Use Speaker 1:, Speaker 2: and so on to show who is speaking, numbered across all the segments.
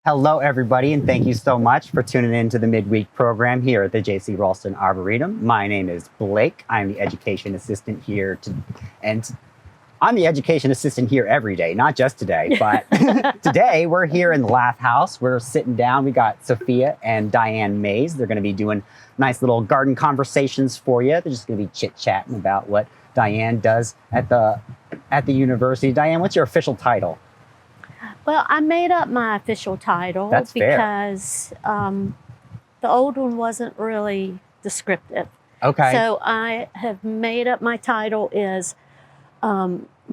Speaker 1: Hello, everybody, and thank you so much for tuning in to the midweek program here at the J.C. Ralston Arboretum. My name is Blake. I'm the education assistant here, and I'm the education assistant here every day, not just today, but today we're here in the Laugh House. We're sitting down. We got Sophia and Diane Mays. They're going to be doing nice little garden conversations for you. They're just going to be chit-chatting about what Diane does at the university. Diane, what's your official title?
Speaker 2: Well, I made up my official title because the old one wasn't really descriptive.
Speaker 1: Okay.
Speaker 2: So I have made up my title is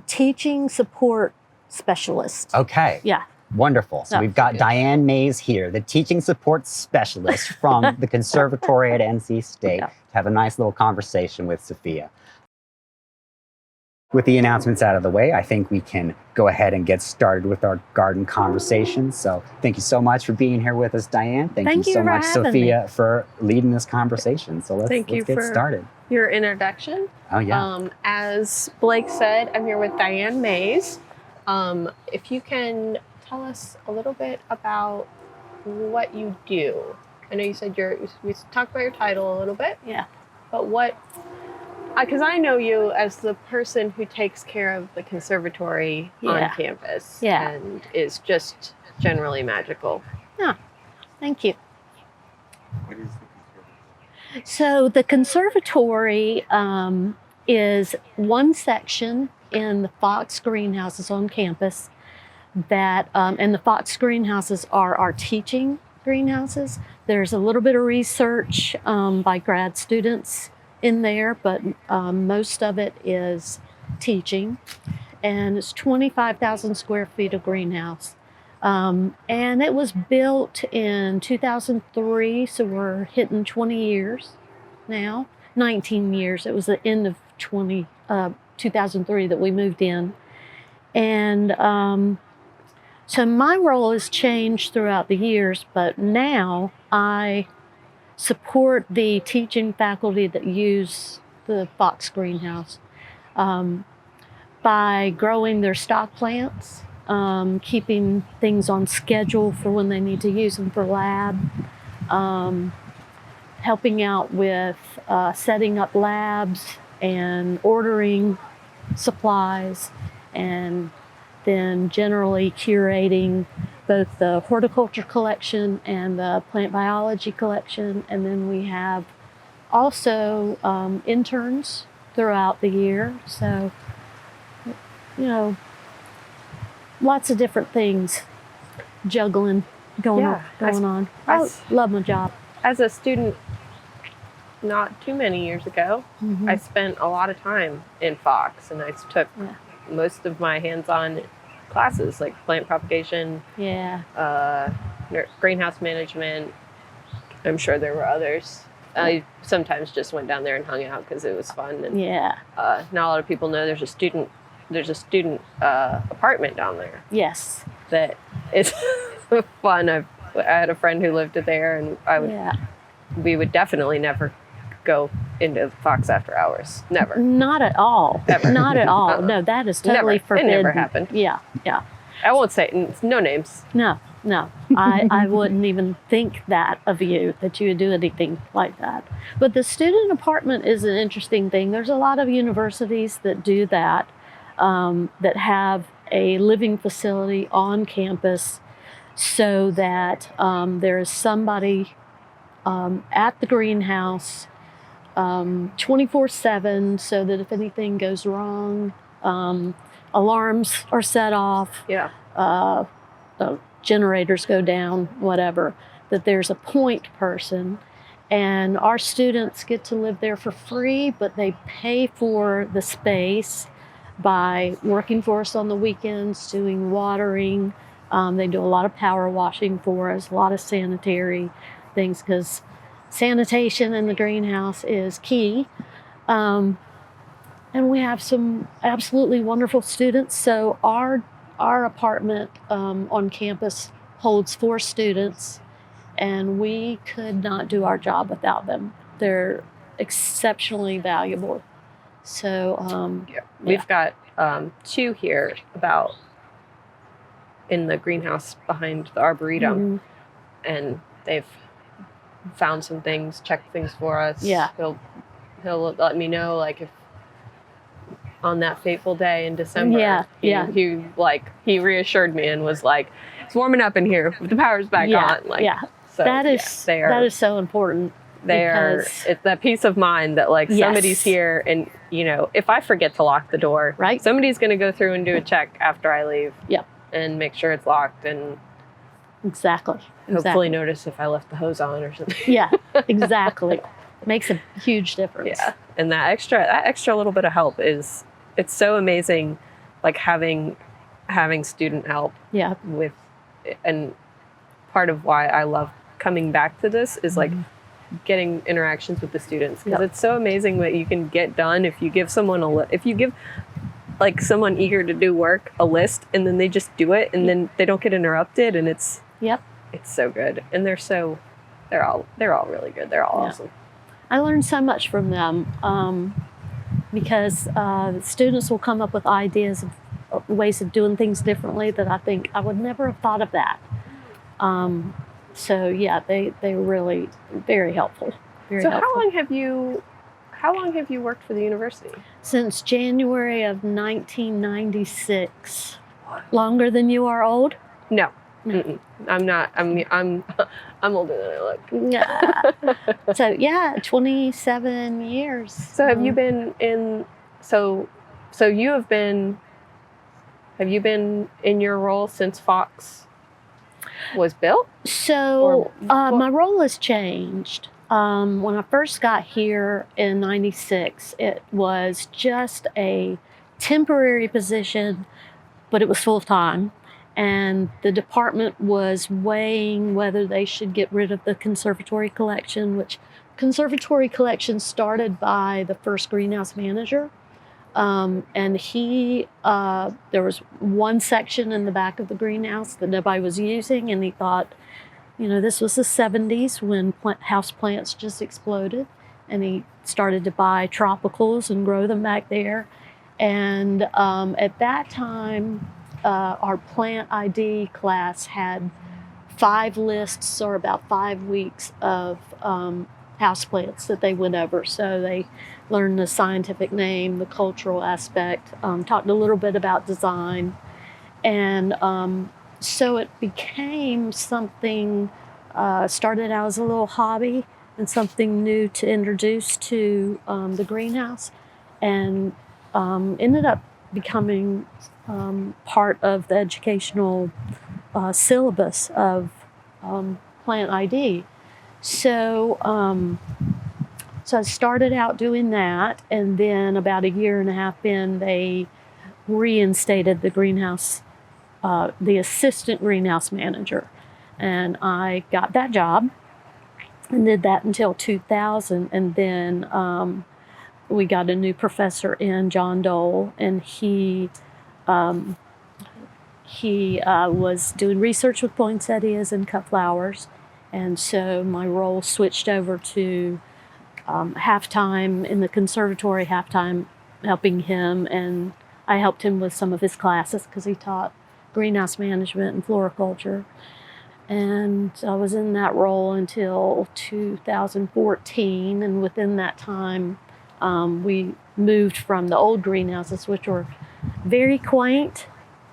Speaker 2: Teaching Support Specialist.
Speaker 1: Okay.
Speaker 2: Yeah.
Speaker 1: Wonderful. So we've got Diane Mays here, the teaching support specialist from the conservatory at NC State, to have a nice little conversation with Sophia. With the announcements out of the way, I think we can go ahead and get started with our garden conversation. So thank you so much for being here with us, Diane. Thank you so much, Sophia, for leading this conversation. So let's get started.
Speaker 3: Your introduction.
Speaker 1: Oh, yeah.
Speaker 3: As Blake said, I'm here with Diane Mays. If you can tell us a little bit about what you do. I know you said we talked about your title a little bit.
Speaker 2: Yeah.
Speaker 3: But what... Because I know you as the person who takes care of the conservatory on campus and is just generally magical.
Speaker 2: Yeah, thank you. What is the conservatory? So the conservatory is one section in the Fox greenhouses on campus that, and the Fox greenhouses are our teaching greenhouses. There's a little bit of research by grad students in there, but most of it is teaching, and it's 25,000 square feet of greenhouse, and it was built in 2003, so we're hitting 20 years now, 19 years. It was the end of 2003 that we moved in, and so my role has changed throughout the years, but now I support the teaching faculty that use the Fox greenhouse by growing their stock plants, keeping things on schedule for when they need to use them for lab, helping out with setting up labs and ordering supplies, and then generally curating both the horticulture collection and the plant biology collection. And then we have also interns throughout the year. So, you know, lots of different things juggling going on. I love my job.
Speaker 3: As a student, not too many years ago, I spent a lot of time in Fox, and I took most of my hands-on classes like plant propagation, greenhouse management. I'm sure there were others. I sometimes just went down there and hung out because it was fun. And not a lot of people know there's a student apartment down there.
Speaker 2: Yes,
Speaker 3: that is fun. I had a friend who lived there, and we would definitely never go into Fox after hours. Never.
Speaker 2: Not at all.
Speaker 3: Ever.
Speaker 2: Not at all. No, that is totally forbidden.
Speaker 3: It never happened.
Speaker 2: Yeah.
Speaker 3: I won't say no names.
Speaker 2: No. I wouldn't even think that of you, that you would do anything like that. But the student apartment is an interesting thing. There's a lot of universities that do that, that have a living facility on campus so that there is somebody at the greenhouse 24/7, so that if anything goes wrong, alarms are set off, generators go down, whatever, that there's a point person. And our students get to live there for free, but they pay for the space by working for us on the weekends, doing watering. They do a lot of power washing for us, a lot of sanitary things, because sanitation in the greenhouse is key. And we have some absolutely wonderful students. So our apartment on campus holds 4 students, and we could not do our job without them. They're exceptionally valuable. So
Speaker 3: we've got 2 here about in the greenhouse behind the arboretum, and they've found some things, checked things for us.
Speaker 2: Yeah.
Speaker 3: He'll let me know, like, if on that fateful day in December. He reassured me and was like, it's warming up in here. The power's back on. Like, so
Speaker 2: that is so important.
Speaker 3: It's that peace of mind that, like, somebody's here, and, you know, if I forget to lock the door,
Speaker 2: right,
Speaker 3: somebody's going to go through and do a check after I leave.
Speaker 2: Yep.
Speaker 3: And make sure it's locked, and hopefully notice if I left the hose on or something.
Speaker 2: Yeah, exactly. Makes a huge difference.
Speaker 3: Yeah. And that extra little bit of help it's so amazing, like having student help.
Speaker 2: Yeah.
Speaker 3: And part of why I love coming back to this is like getting interactions with the students, because it's so amazing what you can get done if you give someone if you give like someone eager to do work a list, and then they just do it, and then they don't get interrupted, and it's so good. And they're all really good. They're all awesome.
Speaker 2: I learned so much from them, because students will come up with ideas of ways of doing things differently that I think I would never have thought of that. So yeah, they're really very helpful. Very helpful.
Speaker 3: How long have you worked for the university?
Speaker 2: Since January of 1996. Longer than you are old?
Speaker 3: No. I'm not. I'm older than I look.
Speaker 2: Yeah. So yeah, 27 years.
Speaker 3: So have you been in? So you have been. Have you been in your role since Fox was built?
Speaker 2: So my role has changed. When I first got here in 96, it was just a temporary position, but it was full-time. And the department was weighing whether they should get rid of the conservatory collection, which conservatory collection started by the first greenhouse manager. And there was one section in the back of the greenhouse that nobody was using, and he thought, you know, this was the 70s when house plants just exploded, and he started to buy tropicals and grow them back there. And at that time, our plant ID class had 5 lists, or about 5 weeks of houseplants that they went over. So they learned the scientific name, the cultural aspect, talked a little bit about design. And so it became something, started out as a little hobby and something new to introduce to the greenhouse, and ended up becoming part of the educational syllabus of Plant ID. So I started out doing that, and then about a year and a half in, they reinstated the greenhouse, the assistant greenhouse manager. And I got that job and did that until 2000. And then we got a new professor in, John Dole, and he was doing research with poinsettias and cut flowers. And so my role switched over to half-time in the conservatory, half-time helping him, and I helped him with some of his classes because he taught greenhouse management and floriculture. And I was in that role until 2014, and within that time we moved from the old greenhouses, which were very quaint.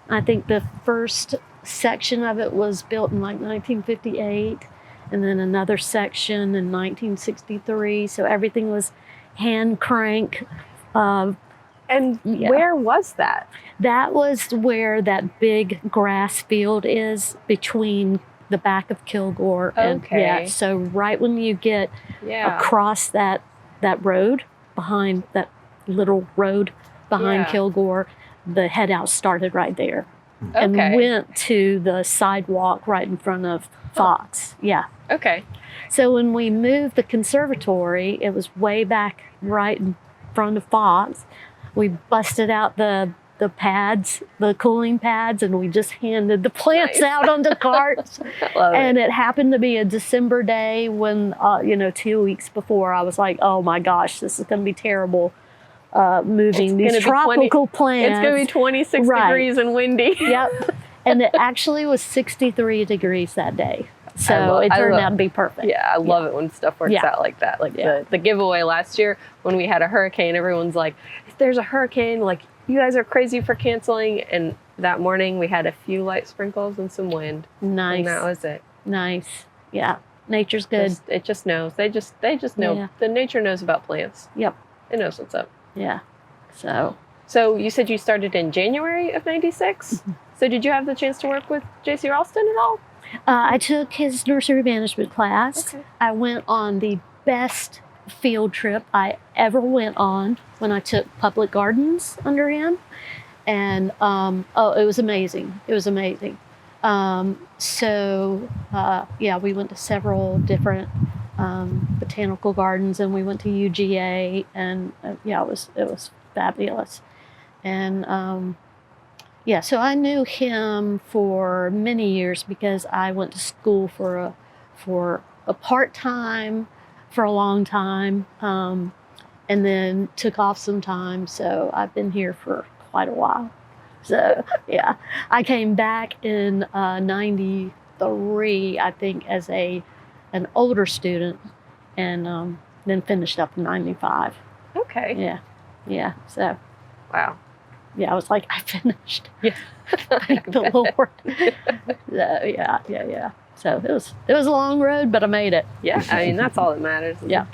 Speaker 2: I think the first section of it was built in like 1958, and then another section in 1963. So everything was hand crank.
Speaker 3: Where was that?
Speaker 2: That was where that big grass field is between the back of Kilgore. And so right when you get across that road, behind that little road behind Kilgore, the head house started right there. And went to the sidewalk right in front of Fox. Yeah.
Speaker 3: Okay.
Speaker 2: So when we moved the conservatory, it was way back right in front of Fox. We busted out the pads, the cooling pads, and we just handed the plants out on the carts. And it happened to be a December day when, 2 weeks before, I was like, oh my gosh, this is going to be terrible. Moving these tropical plants.
Speaker 3: It's going to be 26 degrees and windy.
Speaker 2: Yep. And it actually was 63 degrees that day. So it turned out to be perfect.
Speaker 3: Yeah, I love it when stuff works out like that. Like the giveaway last year when we had a hurricane, everyone's like, if there's a hurricane, like you guys are crazy for canceling. And that morning we had a few light sprinkles and some wind.
Speaker 2: Nice.
Speaker 3: And that was it.
Speaker 2: Nice. Yeah. Nature's good.
Speaker 3: It just knows. They just know.
Speaker 2: Yeah.
Speaker 3: The nature knows about plants.
Speaker 2: Yep.
Speaker 3: It knows what's up.
Speaker 2: Yeah. So
Speaker 3: you said you started in January of '96. So did you have the chance to work with J.C. Ralston at all?
Speaker 2: I took his nursery management class.
Speaker 3: Okay.
Speaker 2: I went on the best field trip I ever went on when I took public gardens under him. And it was amazing. It was amazing. We went to several different botanical gardens, and we went to UGA, and it was fabulous. And so I knew him for many years because I went to school for a part-time for a long time, and then took off some time. So I've been here for quite a while. So yeah, I came back in '93, I think, as an older student, and then finished up in '95.
Speaker 3: Okay.
Speaker 2: Yeah. So
Speaker 3: wow.
Speaker 2: Yeah, I was like, I finished.
Speaker 3: Yeah.
Speaker 2: Thank the Lord. Yeah. So it was a long road, but I made it.
Speaker 3: Yeah, I mean that's all that matters.
Speaker 2: Yeah.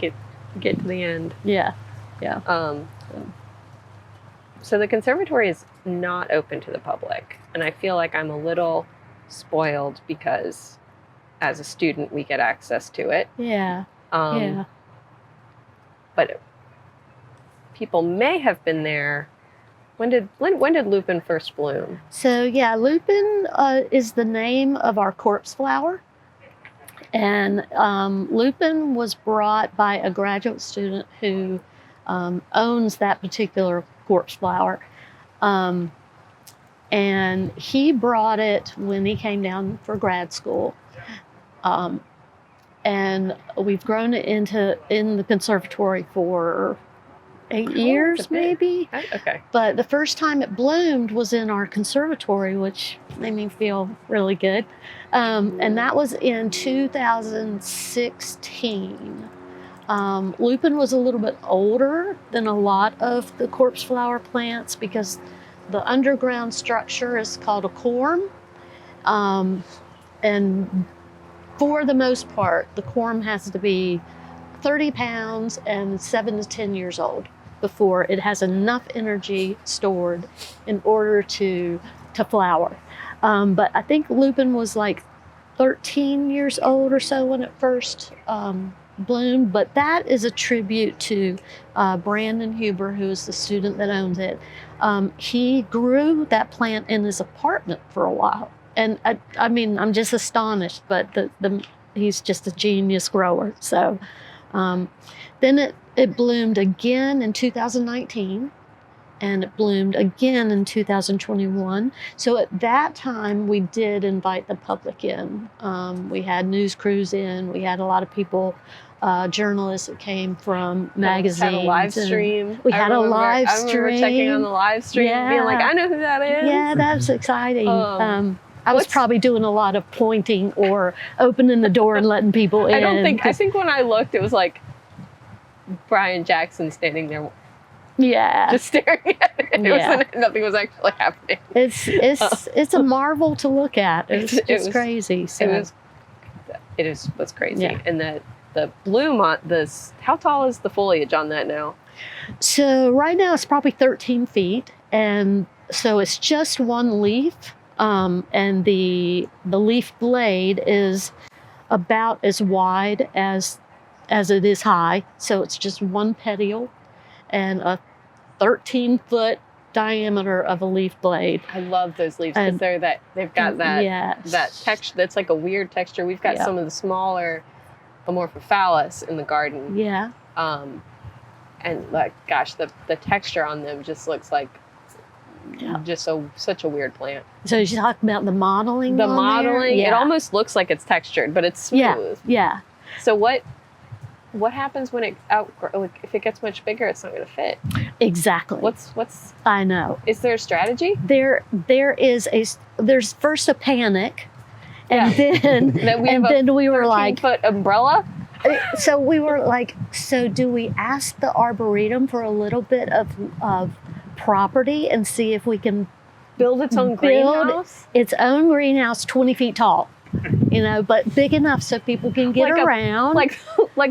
Speaker 3: Get to the end.
Speaker 2: Yeah.
Speaker 3: So the conservatory is not open to the public, and I feel like I'm a little spoiled because as a student we get access to it.
Speaker 2: Yeah.
Speaker 3: But people may have been there. When did lupin first bloom?
Speaker 2: So yeah, lupin is the name of our corpse flower, and lupin was brought by a graduate student who owns that particular corpse flower, and he brought it when he came down for grad school, and we've grown it in the conservatory for 8 years, maybe.
Speaker 3: Okay.
Speaker 2: But the first time it bloomed was in our conservatory, which made me feel really good. And that was in 2016. Lupin was a little bit older than a lot of the corpse flower plants because the underground structure is called a corm. And for the most part, the corm has to be 30 pounds and 7 to 10 years old before it has enough energy stored in order to flower. But I think lupin was like 13 years old or so when it first bloomed. But that is a tribute to Brandon Huber, who is the student that owns it. He grew that plant in his apartment for a while. And I mean, I'm just astonished, but he's just a genius grower. So then it bloomed again in 2019, and it bloomed again in 2021. So at that time, we did invite the public in. We had news crews in. We had a lot of people, journalists that came from magazines.
Speaker 3: Had a live stream.
Speaker 2: We had a live stream.
Speaker 3: I remember checking on the live stream and being like, I know who that is.
Speaker 2: Yeah, that's exciting. I was probably doing a lot of pointing or opening the door and letting people in.
Speaker 3: I think when I looked, it was like Brian Jackson standing there, just staring at it. Nothing was actually happening.
Speaker 2: It's a marvel to look at. It's crazy. So.
Speaker 3: It is what's crazy.
Speaker 2: Yeah.
Speaker 3: And the bloom on this. How tall is the foliage on that now?
Speaker 2: So right now it's probably 13 feet, and so it's just one leaf, and the leaf blade is about as wide as it is high. So it's just one petiole and a 13-foot diameter of a leaf blade.
Speaker 3: I love those leaves because they've got that texture. That's like a weird texture. We've got some of the smaller Amorphophallus in the garden.
Speaker 2: Yeah.
Speaker 3: And like, gosh, the texture on them just looks like just such a weird plant.
Speaker 2: So you're talking about the modeling?
Speaker 3: It almost looks like it's textured, but it's smooth.
Speaker 2: Yeah.
Speaker 3: So what what happens when it like if it gets much bigger, it's not going to fit?
Speaker 2: Exactly.
Speaker 3: What's
Speaker 2: I know.
Speaker 3: is there a strategy?
Speaker 2: There's first a panic, and then we were like,
Speaker 3: 13-foot umbrella.
Speaker 2: so we were like, so do we ask the arboretum for a little bit of property and see if we can
Speaker 3: Build its own greenhouse?
Speaker 2: its own greenhouse 20 feet tall, but big enough so people can get around.
Speaker 3: Like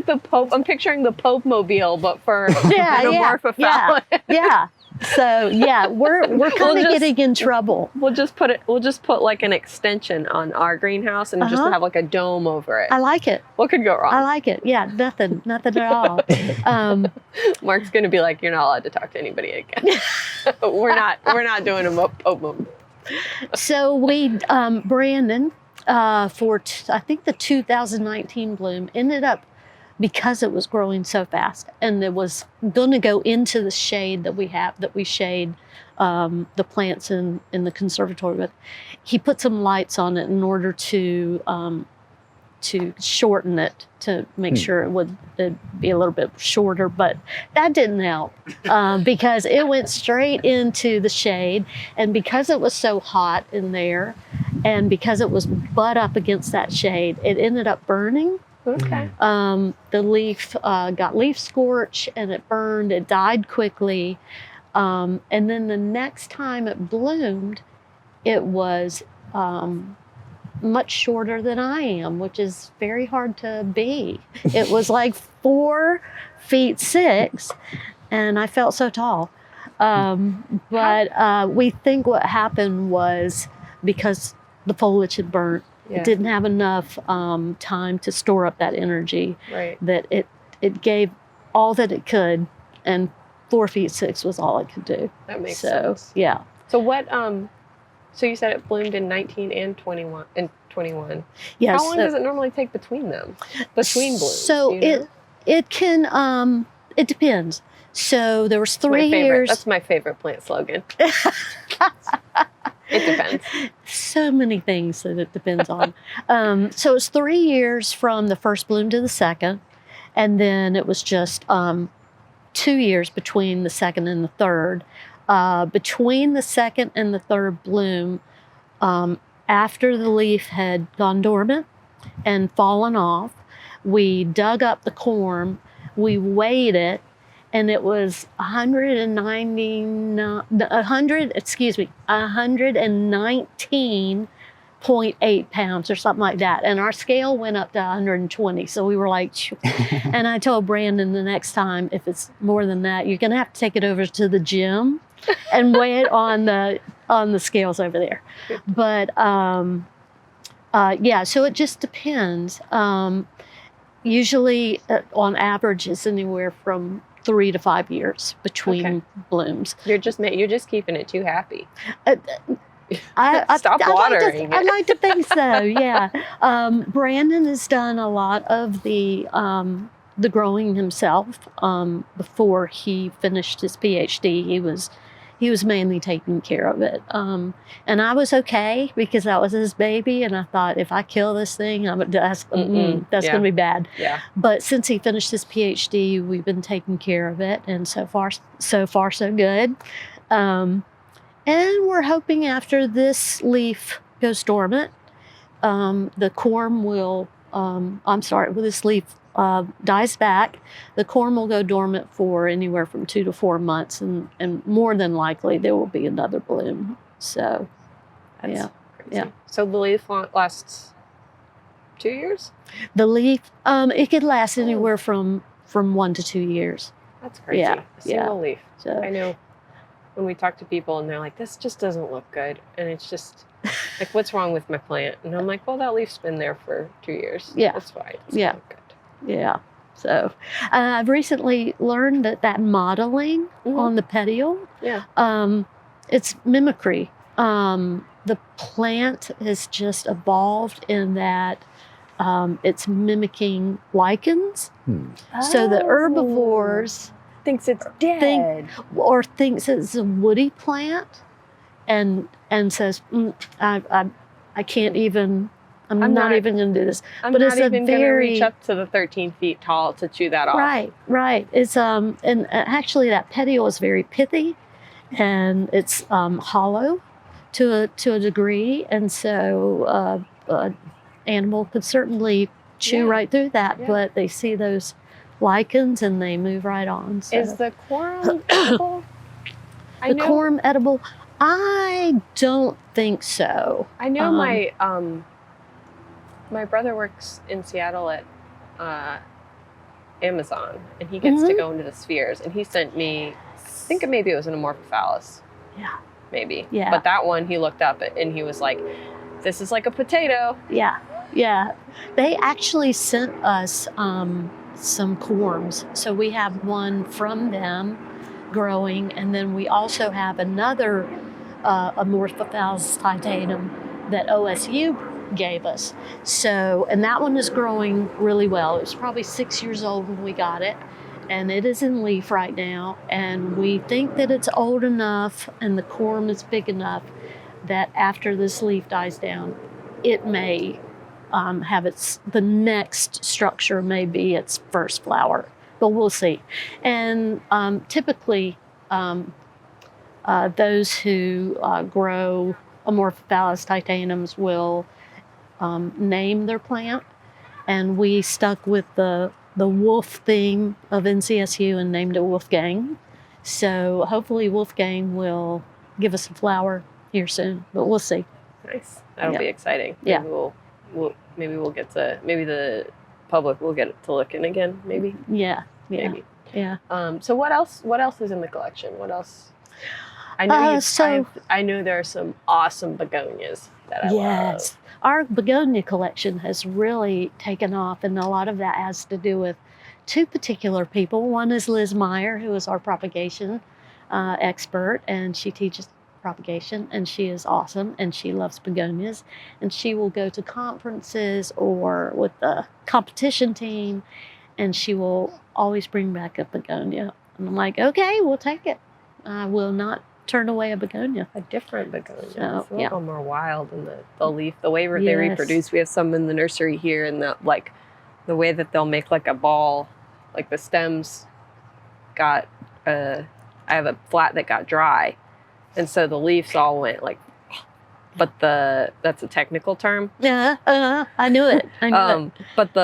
Speaker 3: the Pope. I'm picturing the Pope mobile, but for
Speaker 2: yeah. So yeah, we're kind of getting in trouble.
Speaker 3: We'll just put like an extension on our greenhouse and just have like a dome over it.
Speaker 2: I like it.
Speaker 3: What could go wrong?
Speaker 2: I like it. Yeah, nothing at all.
Speaker 3: Mark's gonna be like, you're not allowed to talk to anybody again. we're not doing a Pope mobile.
Speaker 2: So we Brandon for I think the 2019 bloom ended up, because it was growing so fast and it was going to go into the shade that we shade the plants in the conservatory with. He put some lights on it in order to shorten it, to make sure it'd be a little bit shorter, but that didn't help because it went straight into the shade, and because it was so hot in there and because it was butt up against that shade, it ended up burning.
Speaker 3: Okay.
Speaker 2: The leaf got leaf scorch and it burned. It died quickly. And then the next time it bloomed, it was much shorter than I am, which is very hard to be. It was like 4'6", and I felt so tall. But we think what happened was because the foliage had burnt.
Speaker 3: Yeah.
Speaker 2: It didn't have enough time to store up that energy.
Speaker 3: Right.
Speaker 2: That it gave all that it could, and 4'6" was all it could do.
Speaker 3: That makes sense.
Speaker 2: Yeah.
Speaker 3: So what? So you said it bloomed in 19 and 21.
Speaker 2: Yes.
Speaker 3: How long does it normally take between them? Between blooms?
Speaker 2: So it can it depends. So there was 3 years.
Speaker 3: That's my favorite plant slogan. It depends.
Speaker 2: So many things that it depends on. So it's 3 years from the first bloom to the second, and then it was just 2 years between the second and the third. Between the second and the third bloom, after the leaf had gone dormant and fallen off, we dug up the corm, we weighed it, and it was 119.8 pounds or something like that. And our scale went up to 120. So we were like, and I told Brandon the next time, if it's more than that, you're going to have to take it over to the gym and weigh it on the scales over there. But yeah, so it just depends. Usually on average it's anywhere from 3 to 5 years between blooms.
Speaker 3: You're just keeping it too happy.
Speaker 2: Stop
Speaker 3: watering it.
Speaker 2: I'd like to think so. Yeah. Brandon has done a lot of the growing himself. Before he finished his PhD, he was mainly taking care of it. And I was okay because that was his baby. And I thought, if I kill this thing, that's going to be bad.
Speaker 3: Yeah.
Speaker 2: But since he finished his PhD, we've been taking care of it. And so far, so good. And we're hoping after this leaf goes dormant, the corm will, when this leaf dies back, the corm will go dormant for anywhere from 2 to 4 months, and more than likely there will be another bloom. So,
Speaker 3: That's crazy.
Speaker 2: Yeah.
Speaker 3: So the leaf lasts 2 years?
Speaker 2: The leaf, it could last anywhere from 1 to 2 years.
Speaker 3: That's crazy.
Speaker 2: Yeah.
Speaker 3: A single leaf.
Speaker 2: So
Speaker 3: I know when we talk to people and they're like, this just doesn't look good. And it's just like, what's wrong with my plant? And I'm like, well, that leaf's been there for 2 years.
Speaker 2: Yeah.
Speaker 3: That's fine. It's
Speaker 2: Yeah.
Speaker 3: gonna look good.
Speaker 2: Yeah. So I've recently learned that modeling on the petiole, it's mimicry. The plant has just evolved in that it's mimicking lichens. So the herbivores
Speaker 3: Thinks it's dead.
Speaker 2: thinks it's a woody plant and says, I can't even I'm
Speaker 3: I'm
Speaker 2: not
Speaker 3: not-
Speaker 2: even going to do this.
Speaker 3: I'm
Speaker 2: But
Speaker 3: not
Speaker 2: it's a
Speaker 3: even going to
Speaker 2: very-
Speaker 3: reach up to the 13 feet tall to chew that off.
Speaker 2: Right. It's and actually that petiole is very pithy, and it's hollow to a degree, and so animal could certainly chew
Speaker 3: Yeah.
Speaker 2: right through that,
Speaker 3: Yeah.
Speaker 2: but they see those lichens and they move right on. So.
Speaker 3: Is the corum edible?
Speaker 2: The corm edible? I don't think so.
Speaker 3: I know my brother works in Seattle at Amazon, and he gets to go into the spheres, and he sent me, I think maybe it was an amorphophallus.
Speaker 2: Yeah.
Speaker 3: Maybe.
Speaker 2: Yeah.
Speaker 3: But that one he looked up and he was like, this is like a potato.
Speaker 2: Yeah. They actually sent us some corms. So we have one from them growing, and then we also have another amorphophallus titatum that OSU gave us. So, and that one is growing really well. It was probably 6 years old when we got it, and it is in leaf right now. And we think that it's old enough and the corm is big enough that after this leaf dies down, it may have the next structure may be its first flower, but we'll see. And typically, those who grow amorphophallus titanums will name their plant, and we stuck with the wolf theme of NCSU and named it Wolfgang. So hopefully Wolfgang will give us a flower here soon, but we'll see.
Speaker 3: Nice. That'll
Speaker 2: Yeah.
Speaker 3: be exciting.
Speaker 2: Yeah.
Speaker 3: Maybe we'll get to, maybe the public will get to look in again, maybe.
Speaker 2: Yeah.
Speaker 3: Maybe.
Speaker 2: Yeah.
Speaker 3: So what else is in the collection? What else? I know I know there are some awesome begonias that I love.
Speaker 2: Our begonia collection has really taken off, and a lot of that has to do with two particular people. One is Liz Meyer, who is our propagation expert, and she teaches propagation, and she is awesome, and she loves begonias, and she will go to conferences or with the competition team, and she will always bring back a begonia. And I'm like, okay, we'll take it. I will not turn away a begonia.
Speaker 3: A different begonia.
Speaker 2: So,
Speaker 3: Some
Speaker 2: yeah.
Speaker 3: of them are wild, and the leaf, the way they reproduce. We have some in the nursery here, and the way that they'll make like a ball, like the stems got. I have a flat that got dry, and so the leaves all went like. But that's a technical term.
Speaker 2: Yeah, I knew it.
Speaker 3: But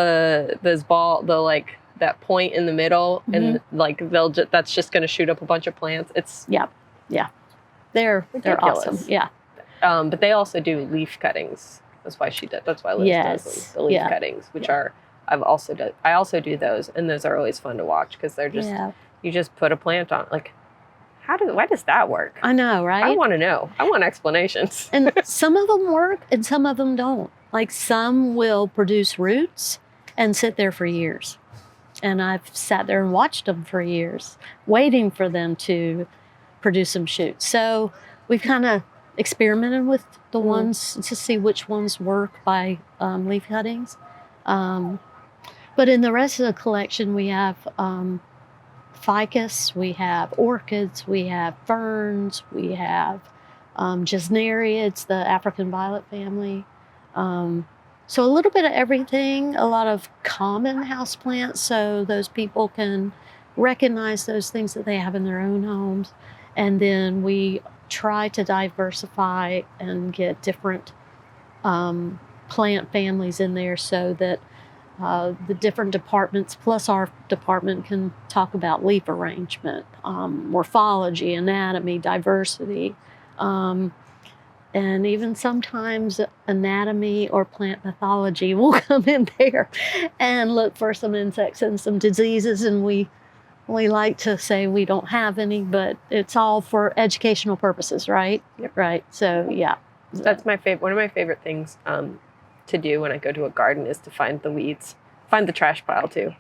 Speaker 3: that point in the middle, and like that's just going to shoot up a bunch of plants. It's
Speaker 2: They're
Speaker 3: ridiculous.
Speaker 2: awesome. Yeah.
Speaker 3: But they also do leaf cuttings. That's why she did. That's why Liz does them. The leaf cuttings, which are I also do those, and those are always fun to watch because they're just you just put a plant on. Like, why does that work?
Speaker 2: I know, right?
Speaker 3: I want to know. I want explanations.
Speaker 2: And some of them work, and some of them don't. Like some will produce roots and sit there for years, and I've sat there and watched them for years, waiting for them to produce some shoots. So we've kind of experimented with the ones to see which ones work by leaf cuttings. But in the rest of the collection, we have ficus, we have orchids, we have ferns, we have gesneriids, the African violet family. So a little bit of everything, a lot of common houseplants, so those people can recognize those things that they have in their own homes. And then we try to diversify and get different plant families in there so that the different departments, plus our department, can talk about leaf arrangement, morphology, anatomy, diversity, and even sometimes anatomy or plant pathology will come in there and look for some insects and some diseases. And we like to say we don't have any, but it's all for educational purposes, right?
Speaker 3: Yep.
Speaker 2: Right. So, yeah.
Speaker 3: That's my favorite. One of my favorite things to do when I go to a garden is to find the weeds, find the trash pile too.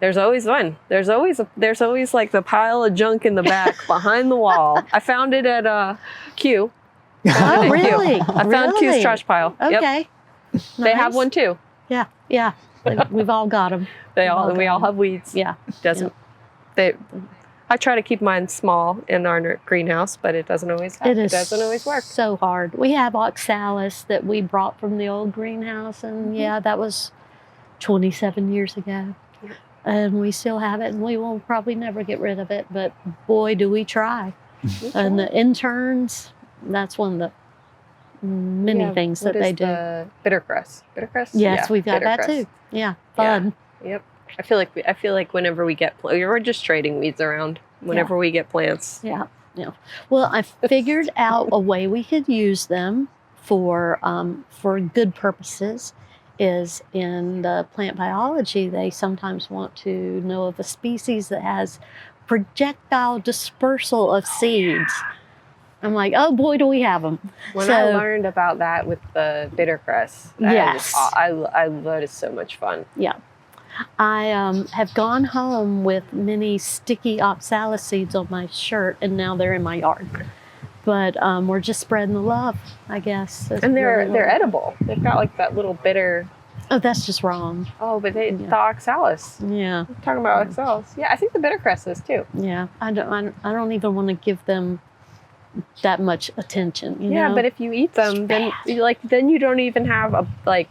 Speaker 3: There's always one. There's always like the pile of junk in the back behind the wall. I found it at Q.
Speaker 2: Oh, really?
Speaker 3: I found Q's trash pile.
Speaker 2: Okay.
Speaker 3: Yep. They have one too.
Speaker 2: Yeah. We've all got them.
Speaker 3: We all have weeds.
Speaker 2: Yeah.
Speaker 3: Doesn't I try to keep mine small in our greenhouse, but it doesn't always
Speaker 2: It
Speaker 3: doesn't always work.
Speaker 2: so hard. We have oxalis that we brought from the old greenhouse, and yeah, that was 27 years ago.
Speaker 3: Yeah.
Speaker 2: And we still have it, and we will probably never get rid of it, but boy, do we try. And the interns, that's one of the many things that they do.
Speaker 3: The bittercress. Bittercress?
Speaker 2: Yes, we've got that too. Yeah, fun.
Speaker 3: Yep. I feel like whenever we get we're just trading weeds around. Whenever we get plants.
Speaker 2: Yeah. Well, I figured out a way we could use them for good purposes. Is in the plant biology, they sometimes want to know of a species that has projectile dispersal of seeds. I'm like, oh boy, do we have them.
Speaker 3: When I learned about that with the bittercress, I thought it's so much fun.
Speaker 2: Yeah. I have gone home with many sticky oxalis seeds on my shirt, and now they're in my yard. But we're just spreading the love, I guess.
Speaker 3: And they're edible. They've got like that little bitter.
Speaker 2: Oh, that's just wrong.
Speaker 3: Oh, but the oxalis.
Speaker 2: Yeah.
Speaker 3: I'm talking about oxalis. Yeah, I think the bittercress is too.
Speaker 2: Yeah, I don't even want to give them that much attention. You
Speaker 3: know?
Speaker 2: But
Speaker 3: if you eat them, then you don't even have then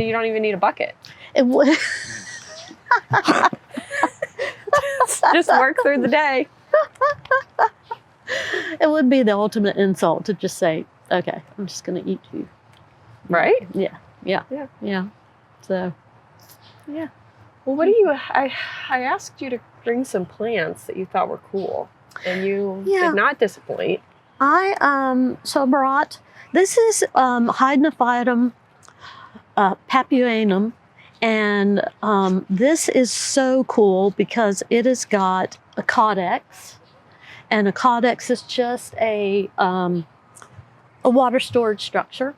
Speaker 3: you don't even need a bucket.
Speaker 2: It would.
Speaker 3: Just work through the day.
Speaker 2: It would be the ultimate insult to just say, okay, I'm just going to eat you.
Speaker 3: Right?
Speaker 2: Yeah. So, yeah.
Speaker 3: Well, I asked you to bring some plants that you thought were cool, and you did not disappoint.
Speaker 2: I brought, this is Hydnophytum papuanum, and this is so cool because it has got a caudex. And a caudex is just a water storage structure.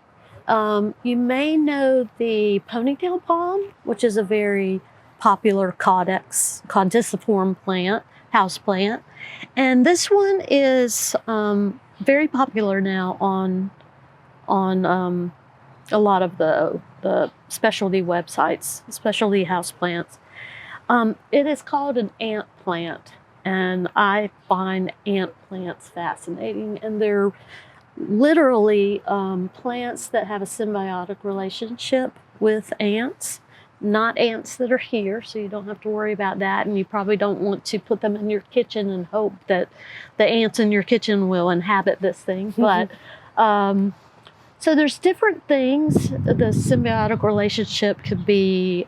Speaker 2: You may know the ponytail palm, which is a very popular caudiciform plant, house plant. And this one is very popular now on a lot of the specialty websites, specialty house plants. It is called an ant plant. And I find ant plants fascinating, and they're literally plants that have a symbiotic relationship with ants, not ants that are here, so you don't have to worry about that, and you probably don't want to put them in your kitchen and hope that the ants in your kitchen will inhabit this thing. But so there's different things. The symbiotic relationship could be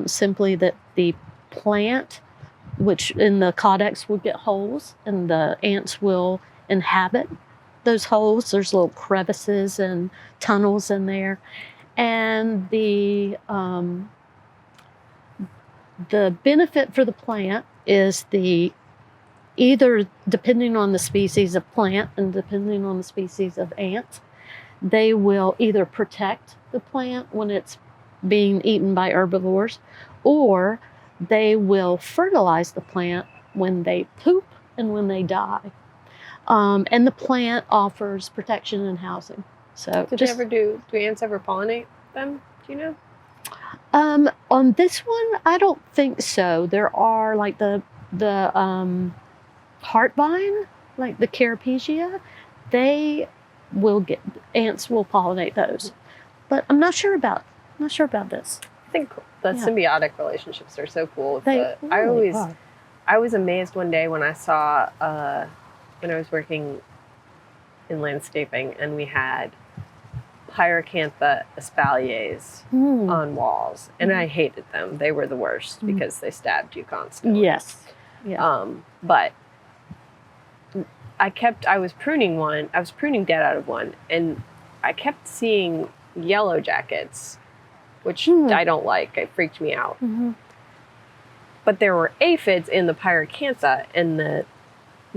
Speaker 2: simply that the plant, which in the caudex will get holes, and the ants will inhabit those holes. There's little crevices and tunnels in there. And the benefit for the plant is either depending on the species of plant and depending on the species of ants, they will either protect the plant when it's being eaten by herbivores, or they will fertilize the plant when they poop and when they die. And the plant offers protection and housing. So
Speaker 3: do ants ever pollinate them? Do you know?
Speaker 2: On this one, I don't think so. There are like the heartvine, like the carapaceae, ants will pollinate those. But I'm not sure about this.
Speaker 3: I think the symbiotic relationships are so cool.
Speaker 2: I
Speaker 3: was amazed one day when I saw when I was working in landscaping, and we had Pyracantha espaliers on walls, and I hated them. They were the worst because they stabbed you constantly.
Speaker 2: Yes. Yeah.
Speaker 3: But I was pruning dead out of one, and I kept seeing yellow jackets, which I don't like. It freaked me out. But there were aphids in the Pyracantha, and the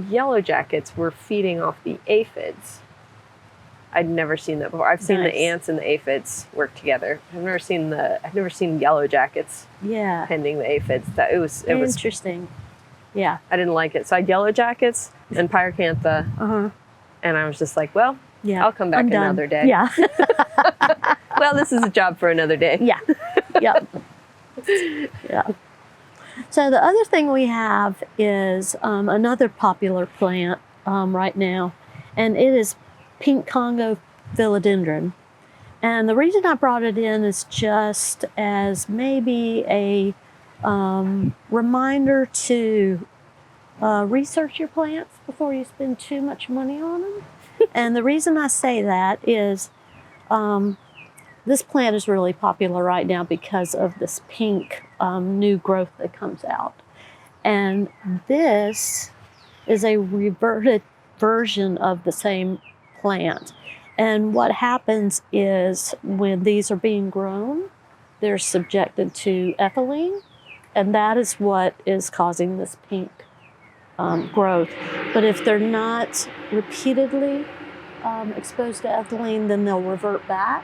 Speaker 3: yellow jackets were feeding off the aphids. I'd never seen that before. I've seen the ants and the aphids work together. I've never seen yellow jackets tending the aphids. It was
Speaker 2: interesting. Yeah.
Speaker 3: I didn't like it. So I had yellow jackets and Pyracantha. And I was just like, well, I'll come back another day.
Speaker 2: Yeah.
Speaker 3: Well, this is a job for another day.
Speaker 2: Yeah. Yeah. So the other thing we have is another popular plant right now, and it is pink Congo philodendron. And the reason I brought it in is just as maybe a reminder to research your plants before you spend too much money on them. And the reason I say that is this plant is really popular right now because of this pink new growth that comes out. And this is a reverted version of the same plant. And what happens is when these are being grown, they're subjected to ethylene, and that is what is causing this pink growth. But if they're not repeatedly exposed to ethylene, then they'll revert back.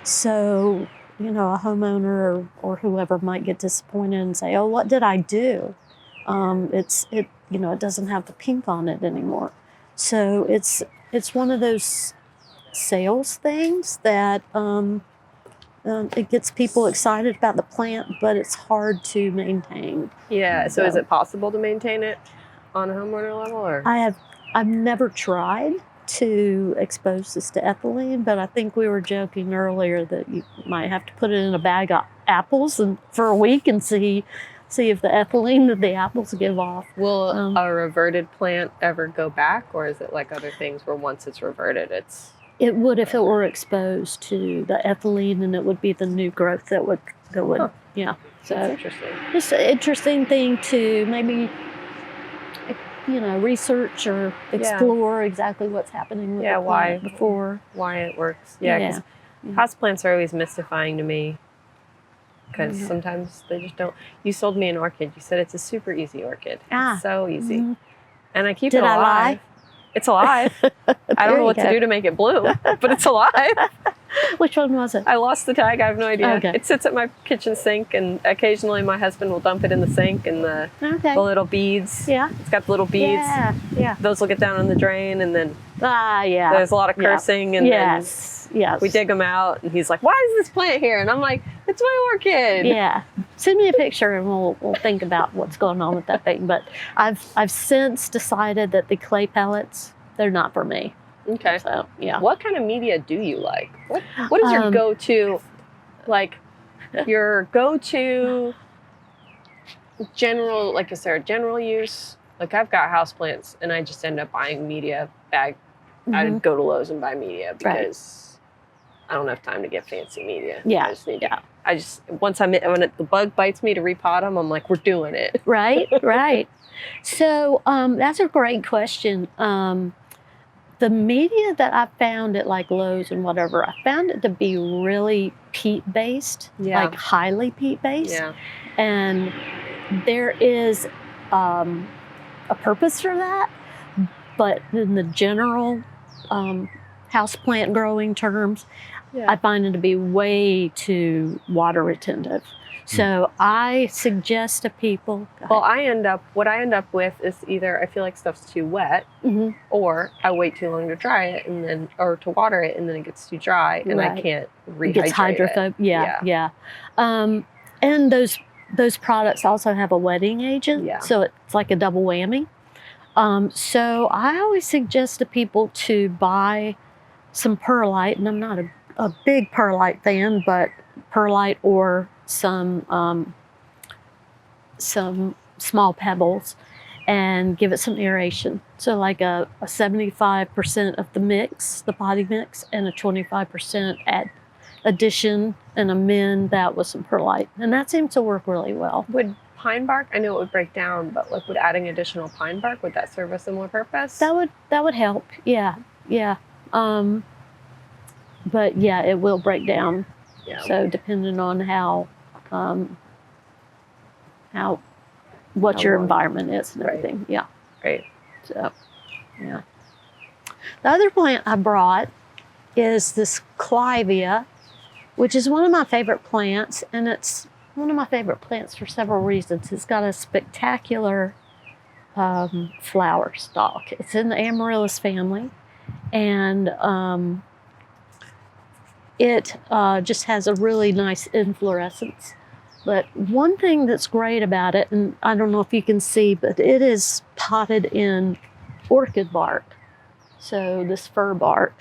Speaker 2: So, you know, a homeowner or whoever might get disappointed and say, "Oh, what did I do? It doesn't have the pink on it anymore." So it's one of those sales things that it gets people excited about the plant, but it's hard to maintain.
Speaker 3: Yeah. So is it possible to maintain it on a homeowner level, or?
Speaker 2: I've never tried to expose this to ethylene, but I think we were joking earlier that you might have to put it in a bag of apples and for a week and see if the ethylene that the apples give off.
Speaker 3: Will a reverted plant ever go back, or is it like other things where once it's reverted, it's...
Speaker 2: It would if it were exposed to the ethylene, and it would be the new growth that would yeah. So
Speaker 3: That's interesting.
Speaker 2: just an interesting thing to maybe research or explore exactly what's happening with the plant before.
Speaker 3: Why it works. Yeah, because houseplants are always mystifying to me, because sometimes they just don't. You sold me an orchid. You said it's a super easy orchid. It's so easy.
Speaker 2: Mm-hmm.
Speaker 3: And I keep
Speaker 2: Did
Speaker 3: it alive.
Speaker 2: I lie?
Speaker 3: It's alive. I don't know what to do to make it bloom, but it's alive.
Speaker 2: Which one was it?
Speaker 3: I lost the tag. I have no idea.
Speaker 2: Okay.
Speaker 3: It sits at my kitchen sink, and occasionally my husband will dump it in the sink, and the little beads.
Speaker 2: Yeah.
Speaker 3: It's got the little beads.
Speaker 2: Yeah.
Speaker 3: Those will get down in the drain, and then
Speaker 2: yeah.
Speaker 3: there's a lot of cursing, and
Speaker 2: yes.
Speaker 3: we dig them out, and he's like, "Why is this plant here?" And I'm like, "It's my orchid."
Speaker 2: Yeah. Send me a picture, and we'll think about what's going on with that thing. But I've since decided that the clay pellets, they're not for me.
Speaker 3: Okay.
Speaker 2: So yeah.
Speaker 3: What kind of media do you like? What is your go-to, like, your go-to general, like, is there a general use? Like, I've got houseplants, and I just end up buying media bag. I'd go to Lowe's and buy media because I don't have time to get fancy media.
Speaker 2: Yeah.
Speaker 3: I just need when the bug bites me to repot them, I'm like, we're doing it.
Speaker 2: Right. So that's a great question. The media that I found at like Lowe's and whatever, I found it to be really peat-based, like highly peat-based.
Speaker 3: Yeah.
Speaker 2: And there is a purpose for that, but in the general houseplant growing terms, I find it to be way too water retentive. So I suggest to people.
Speaker 3: Well, what I end up with is either I feel like stuff's too wet, or I wait too long to dry it or to water it, and then it gets too dry, and I can't rehydrate it.
Speaker 2: Gets hydrophobic. Yeah. And those products also have a wetting agent, so it's like a double whammy. So I always suggest to people to buy some perlite, and I'm not a big perlite fan, but perlite or some small pebbles, and give it some aeration. So like a 75% of the mix, the potting mix, and a 25% addition and amend that with some perlite. And that seems to work really well.
Speaker 3: Would pine bark, I know it would break down, but like would adding additional pine bark, would that serve a similar purpose?
Speaker 2: That would help. Yeah. But yeah, it will break down.
Speaker 3: Yeah.
Speaker 2: So depending on what your environment is and everything. Yeah.
Speaker 3: Right.
Speaker 2: So, yeah. The other plant I brought is this clivia, which is one of my favorite plants, and it's one of my favorite plants for several reasons. It's got a spectacular flower stalk. It's in the amaryllis family, and it just has a really nice inflorescence. But one thing that's great about it, and I don't know if you can see, but it is potted in orchid bark. So this fir bark.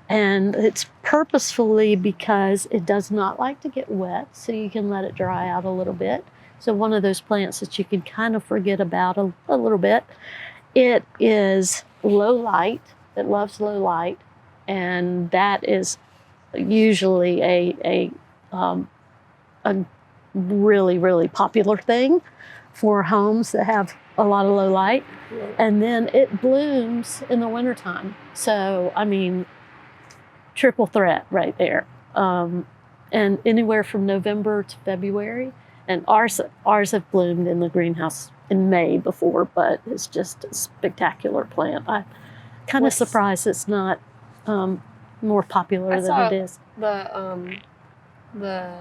Speaker 2: And it's purposefully because it does not like to get wet, so you can let it dry out a little bit. So one of those plants that you can kind of forget about a little bit. It is low light. It loves low light. And that is usually a really, really popular thing for homes that have a lot of low light. And then it blooms in the wintertime. So, I mean, triple threat right there. And anywhere from November to February. And ours have bloomed in the greenhouse in May before, but it's just a spectacular plant. I'm kind of surprised it's not more popular than it is.
Speaker 3: The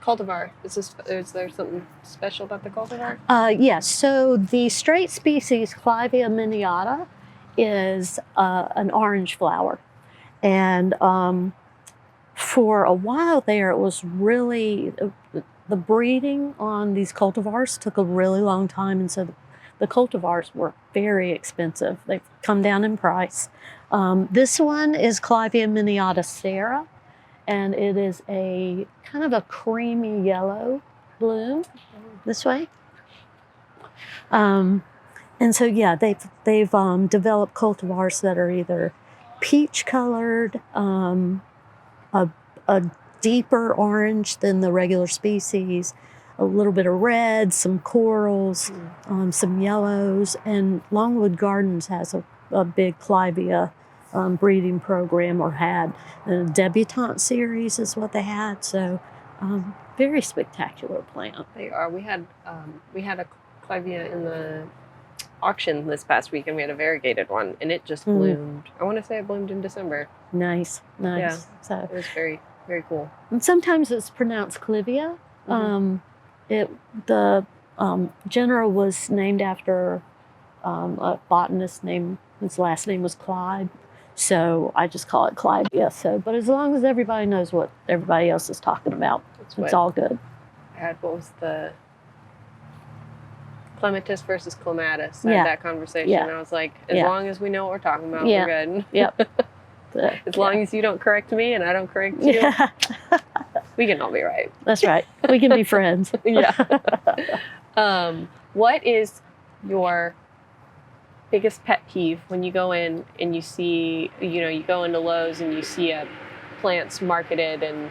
Speaker 3: cultivar, is there something special about the cultivar?
Speaker 2: Yes, so the straight species Clivia miniata is an orange flower. And for a while there, it was really, the breeding on these cultivars took a really long time. And so the cultivars were very expensive. They've come down in price. This one is Clivia miniata Sarah, and it is a kind of a creamy yellow bloom this way. And so, yeah, they've developed cultivars that are either peach colored, a deeper orange than the regular species, a little bit of red, some corals, some yellows, and Longwood Gardens has a big Clivia breeding program, or had. The debutante series is what they had. So very spectacular plant.
Speaker 3: They are. We had a Clivia in the auction this past week, and we had a variegated one, and it just bloomed. I want to say it bloomed in December.
Speaker 2: Nice.
Speaker 3: Yeah.
Speaker 2: So
Speaker 3: it was very, very cool.
Speaker 2: And sometimes it's pronounced Clivia. The genera was named after a botanist named, his last name was Clyde. So I just call it Clivia. So, but as long as everybody knows what everybody else is talking about, it's all good.
Speaker 3: I had, what was the clematis versus clematis? I had that conversation.
Speaker 2: Yeah.
Speaker 3: I was like, as long as we know what we're talking about, we're good.
Speaker 2: Yep.
Speaker 3: As long as you don't correct me and I don't correct you, we can all be right.
Speaker 2: That's right. We can be friends.
Speaker 3: What is your biggest pet peeve when you go in and you see, you go into Lowe's and you see plants marketed, and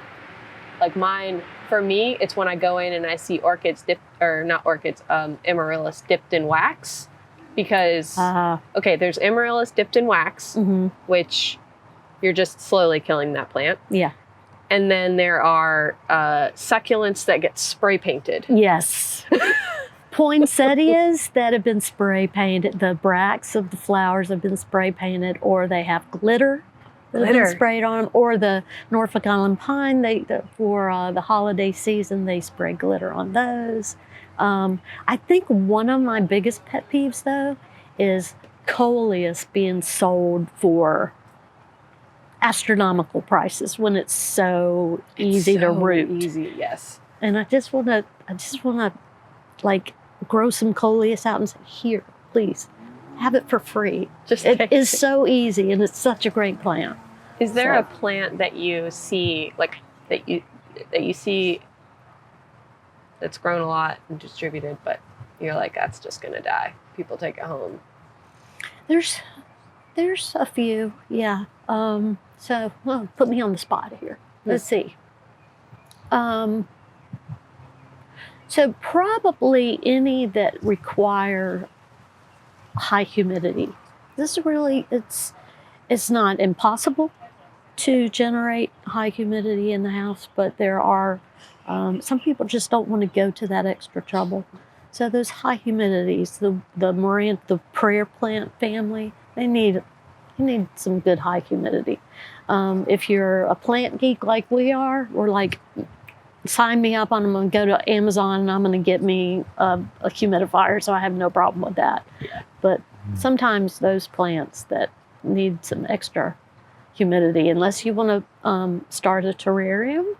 Speaker 3: like mine, for me, it's when I go in and I see amaryllis dipped in wax, because, there's amaryllis dipped in wax, which you're just slowly killing that plant.
Speaker 2: Yeah.
Speaker 3: And then there are succulents that get spray painted.
Speaker 2: Yes. Poinsettias that have been spray painted, the bracts of the flowers have been spray painted, or they have glitter that have been sprayed on them, or the Norfolk Island pine, for the holiday season, they spray glitter on those. I think one of my biggest pet peeves, though, is coleus being sold for astronomical prices when it's so easy to root.
Speaker 3: Easy, yes.
Speaker 2: And I just want to like grow some coleus out and say, here, please, have it for free. It is so easy, and it's such a great plant.
Speaker 3: Is there a plant that you see, like that you see that's grown a lot and distributed, but you're like, that's just gonna die? People take it home.
Speaker 2: There's a few, yeah. So, well, put me on the spot here. Let's see. So probably any that require high humidity. This really, it's not impossible to generate high humidity in the house, but there are, some people just don't want to go to that extra trouble. So those high humidities, the prayer plant family, you need some good high humidity. If you're a plant geek like we are, we're like, sign me up, I'm going to go to Amazon and I'm going to get me a humidifier, so I have no problem with that. Yeah. But sometimes those plants that need some extra humidity, unless you want to start a terrarium,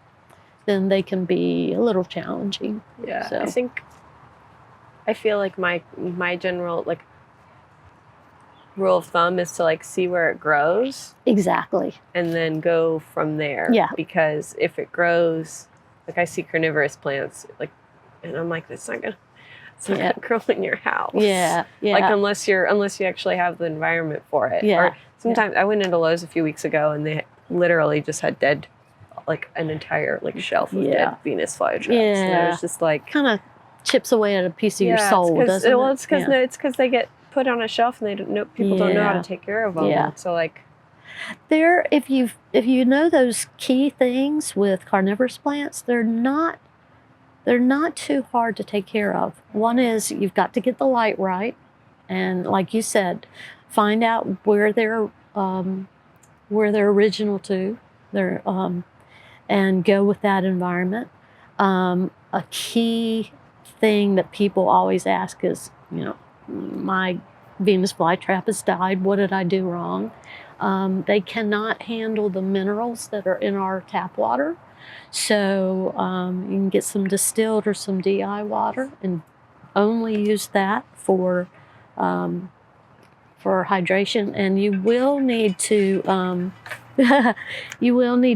Speaker 2: then they can be a little challenging.
Speaker 3: Yeah.
Speaker 2: So.
Speaker 3: I feel like my general like rule of thumb is to like see where it grows
Speaker 2: Exactly.
Speaker 3: and then go from there.
Speaker 2: Yeah.
Speaker 3: Because if it grows, like I see carnivorous plants, like, and I'm like, it's not gonna grow in your house.
Speaker 2: Yeah. Yeah.
Speaker 3: Like unless you actually have the environment for it.
Speaker 2: Yeah.
Speaker 3: Or sometimes I went into Lowe's a few weeks ago and they literally just had dead, like an entire like shelf of dead Venus flytraps.
Speaker 2: Yeah.
Speaker 3: And it was just like
Speaker 2: kind of chips away at a piece of your soul, doesn't it?
Speaker 3: Well, it's because they get put on a shelf and they don't know, people don't know how to take care of them.
Speaker 2: Yeah.
Speaker 3: So like,
Speaker 2: if you know those key things with carnivorous plants, they're not too hard to take care of. One is you've got to get the light right, and like you said, find out where they're original to, and go with that environment. A key thing that people always ask is, my Venus flytrap has died. What did I do wrong? They cannot handle the minerals that are in our tap water. So you can get some distilled or some DI water and only use that for hydration. And you will need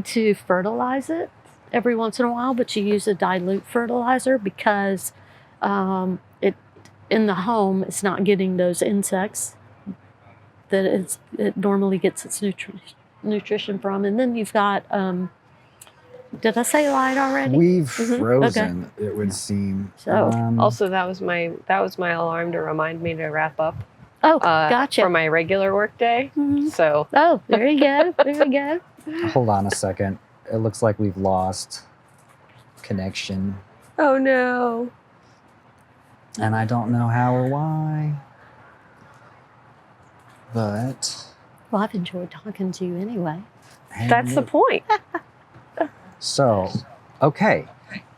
Speaker 2: to fertilize it every once in a while, but you use a dilute fertilizer because it in the home it's not getting those insects that it normally gets its nutrition from. And then you've got did I say light already?
Speaker 4: We've frozen, it would seem.
Speaker 2: So
Speaker 3: also that was my alarm to remind me to wrap up.
Speaker 2: Oh, gotcha.
Speaker 3: For my regular work day.
Speaker 2: Mhm.
Speaker 3: So
Speaker 2: Oh, there you go. There you go.
Speaker 4: Hold on a second. It looks like we've lost connection,
Speaker 3: oh no.
Speaker 4: and I don't know how or why. But
Speaker 2: Well, I've enjoyed talking to you anyway.
Speaker 3: That's the point.
Speaker 4: So, okay,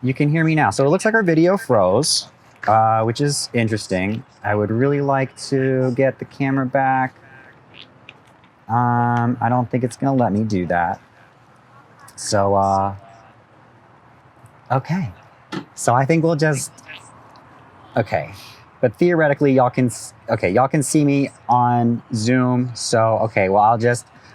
Speaker 4: you can hear me now. So it looks like our video froze, which is interesting. I would really like to get the camera back. I don't think it's gonna let me do that. So, okay. So I think we'll just, okay. But theoretically, y'all can see me on Zoom. So, okay, well,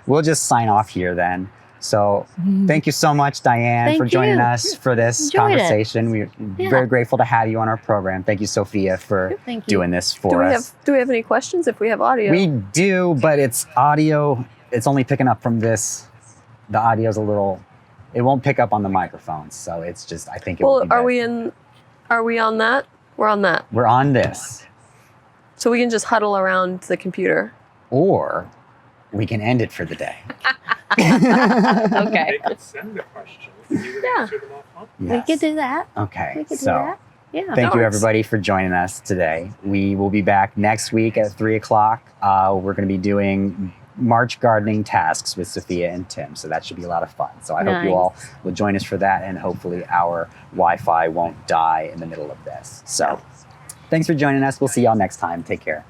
Speaker 4: we'll just sign off here then. So thank you so much, Diane, for joining us for this
Speaker 2: Enjoyed
Speaker 4: conversation. We're very grateful to have you on our program. Thank you, Sophia, for doing this for us.
Speaker 3: Do we have any questions if we have audio?
Speaker 4: We do, but it's audio. It's only picking up from this. The audio's a little, it won't pick up on the microphones. So it's just, I think it will be
Speaker 3: are
Speaker 4: best.
Speaker 3: we on that? We're on that.
Speaker 4: We're on this.
Speaker 3: So we can just huddle around the computer.
Speaker 4: Or we can end it for the day.
Speaker 3: Okay.
Speaker 5: They could send the questions. And you would answer them all phone.
Speaker 2: We could do that.
Speaker 4: Okay.
Speaker 2: We could do
Speaker 4: So
Speaker 2: that. Yeah.
Speaker 4: thank you
Speaker 3: works.
Speaker 4: everybody for joining us today. We will be back next week at 3:00. We're going to be doing March gardening tasks with Sophia and Tim. So that should be a lot of fun. So I hope you all will join us for that, and hopefully our Wi-Fi won't die in the middle of this. So thanks for joining us. We'll see y'all next time. Take care.